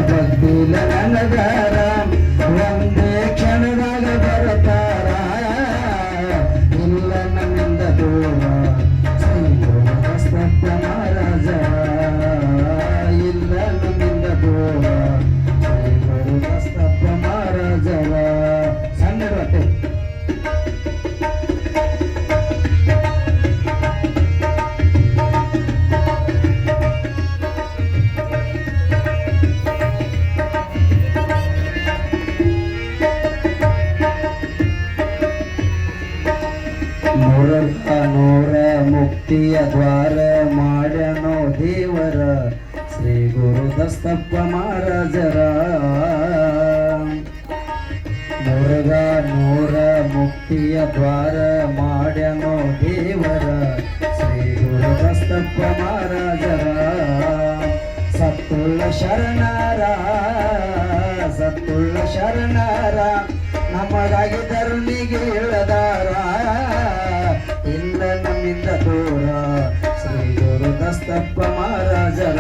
ಭಕ್ತಿಲ ನನಗಾರ ಒಂದೇ ಕ್ಷಣದಾಗ ಬರತಾರ ಇಲ್ಲ ನನ್ನಿಂದ ದೂರ ಶ್ರೀ ಬಸಪ್ಪ ಮಹಾರಾಜ ಇಲ್ಲ ನನ್ನಿಂದ ದೂರ ಶ್ರೀ ಬಸಪ್ಪ ಮಹಾರಾಜರ ಸಣ್ಣ ಹೊಟ್ಟೆ ನೂರ ಮುಕ್ತಿಯ ದ್ವಾರ ಮಾಡ್ಯನೋ ದೇವರ ಶ್ರೀ ಗುರು ದಸ್ತಪ್ಪ ಮಹಾರಾಜರ ನೂರ ಮುಕ್ತಿಯ ದ್ವಾರ ಮಾಡ್ಯನೋ ದೇವರ ಶ್ರೀ ಗುರು ದಸ್ತಪ್ಪ ಮಹಾರಾಜರ ಸತ್ತುಳ್ಳ ಶರಣರ ನಮಗಾಗಿ ಧರಣಿಗೆ ಇಳದಾರ ಇಲ್ಲ ನಮ್ಮಿಂದ ದೂರ ಶ್ರೀ ಗುರು ದಸ್ತಪ್ಪ ಮಹಾರಾಜರ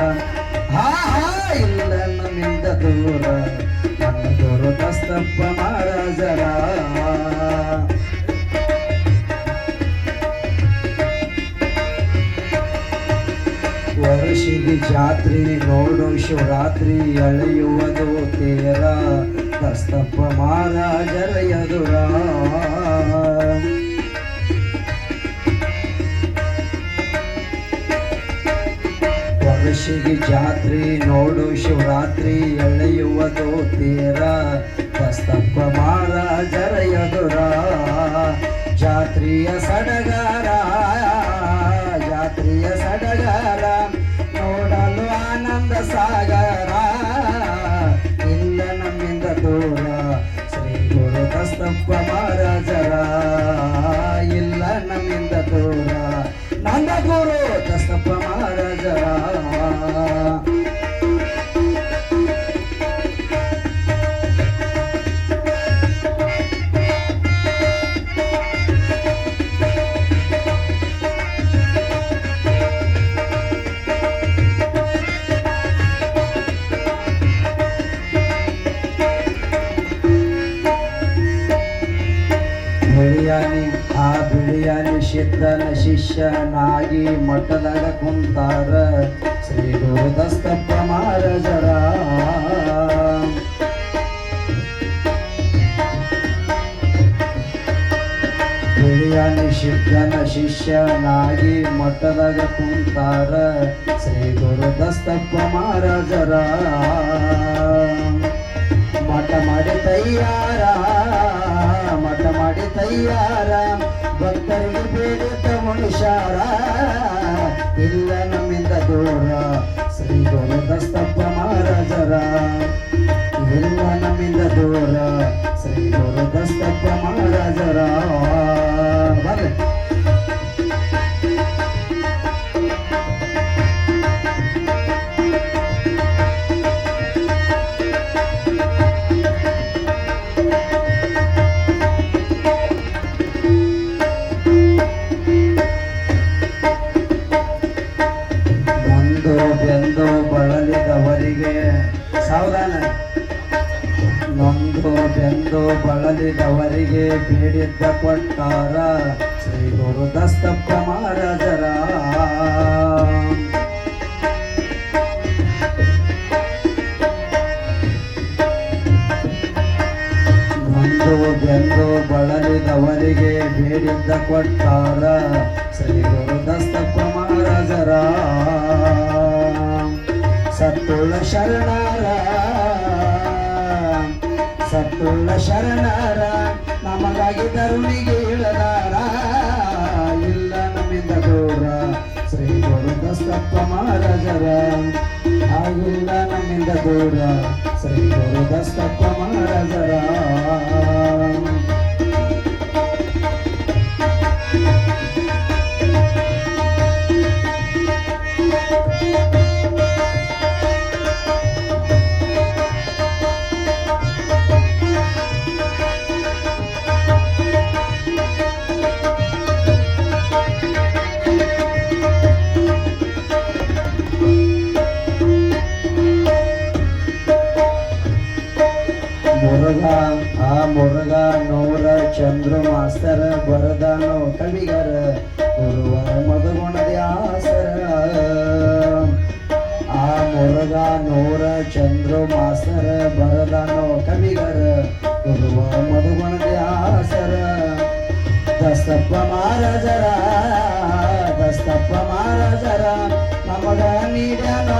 ಇಲ್ಲ ನಮ್ಮಿಂದ ದೂರ ನನ್ನ ಗುರು ದಸ್ತಪ್ಪ ಮಹಾರಾಜರ ವರ್ಷಿಗೆ ಜಾತ್ರೆ ನೋಡು ಶಿವರಾತ್ರಿ ಅಳೆಯುವುದು ತೇರ ದಸ್ತಪ್ಪ ಮಹಾರಾಜರ ಎದುರ ವರ್ಷಿಗೆ ಜಾತ್ರೆ ನೋಡು ಶಿವರಾತ್ರಿ ಎಳೆಯುವುದು ತೇರ ದಸ್ತಪ್ಪ ಮಹಾರಾಜರ ಎದುರ ಜಾತ್ರೆಯ ಸಡಗಾರ ನೋಡಲು ಆನಂದ ಸಾಗರ ಇಲ್ಲ ನಮ್ಮಿಂದ ದೂರ ಶ್ರೀ ಗುರು ದಸ್ತಪ್ಪ ಮಹಾರಾಜರ ಇಲ್ಲ ನಮ್ಮಿಂದ ದೂರ ನಂದ ಗುರು ದಸ್ತಪ್ಪ ಮಹಾರಾಜರ ಬಿಳಿಯಾನಿ ಸಿದ್ಧನ ಶಿಷ್ಯನಾಗಿ ಮಠದಾಗ ಕುಂತಾರ ಶ್ರೀ ಗುರು ದಸ್ತಪ್ಪ ಮಹಾರಾಜರ ಬಿಳಿಯಾನಿ ಸಿದ್ಧನ ಶಿಷ್ಯನಾಗಿ ಮಠದಾಗ ಕುಂತಾರ ಶ್ರೀ ಗುರು ದಸ್ತಪ್ಪ ಮಹಾರಾಜರ ಮಠ ಮಾಡಿ ತಯ್ಯಾರ ಭಕ್ತರಿಗೆ ಬೇಡಿದ ಮನುಷ್ಯರ ಇಲ್ಲ ನಮ್ಮಿಂದ ದೂರ ಶ್ರೀ ಗುರು ದಸ್ತಪ್ಪ ಮಹಾರಾಜರ ಇಲ್ಲ ನಮ್ಮಿಂದ ದೂರ ಶ್ರೀ ಗುರು ದಸ್ತಪ್ಪ ಮಹಾರಾಜರ ಬರ್ರಿ ಬೆಂದು ಬಳಲಿದವರಿಗೆ ಸಾವಧಾನ ನೊಂದು ಬೆಂದು ಬಳಲಿದವರಿಗೆ ಬೇಡಿದ್ದ ಕೊಟ್ಟಾರ ಶ್ರೀ ಗುರು ದಸ್ತಪ್ಪ ಮಹಾರಾಜರ ನೊಂದು ಬೆಂದು ಬಳಲಿದವರಿಗೆ ಬೇಡಿದ್ದ ಕೊಟ್ಟಾರ ಶ್ರೀ ಗುರು ದಸ್ತಪ್ಪ ಮಹಾರಾಜರ ಸತ್ತುಳ್ಳ ಶರಣರ ನಮಗಾಗಿ ಧರುಣಿಗೆ ಇಳದಾರ ಇಲ್ಲ ನಮ್ಮಿಂದ ದೂರ ಶ್ರೀ ಗುರು ದಸ್ತಪ್ಪ ಮಹಾರಾಜರ ಆಗಿಲ್ಲ ನಮ್ಮಿಂದ ದೂರ ಶ್ರೀ ಗುರು ದಸ್ತಪ್ಪ ಮಹಾರಾಜರ ಮುರುಘಾ ಆ ಮುರುಘಾ ನೂರ ಚಂದ್ರು ಮಾಸ್ತರ ಬರದಾನೋ ಕವಿಗರ ಗುರುವ ಮಧುಗುಣದ ಆಸರ ಆ ಮುರುಘಾ ನೂರ ಚಂದ್ರು ಮಾಸ್ತರ ಬರದಾನೋ ಕವಿಗರ ಗುರುವ ಮಧುಗುಣದ ಆಸರ ದಸ್ತಪ್ಪ ಮಹಾರಾಜರ ನಮಗ ನೀಡ್ಯಾನೋ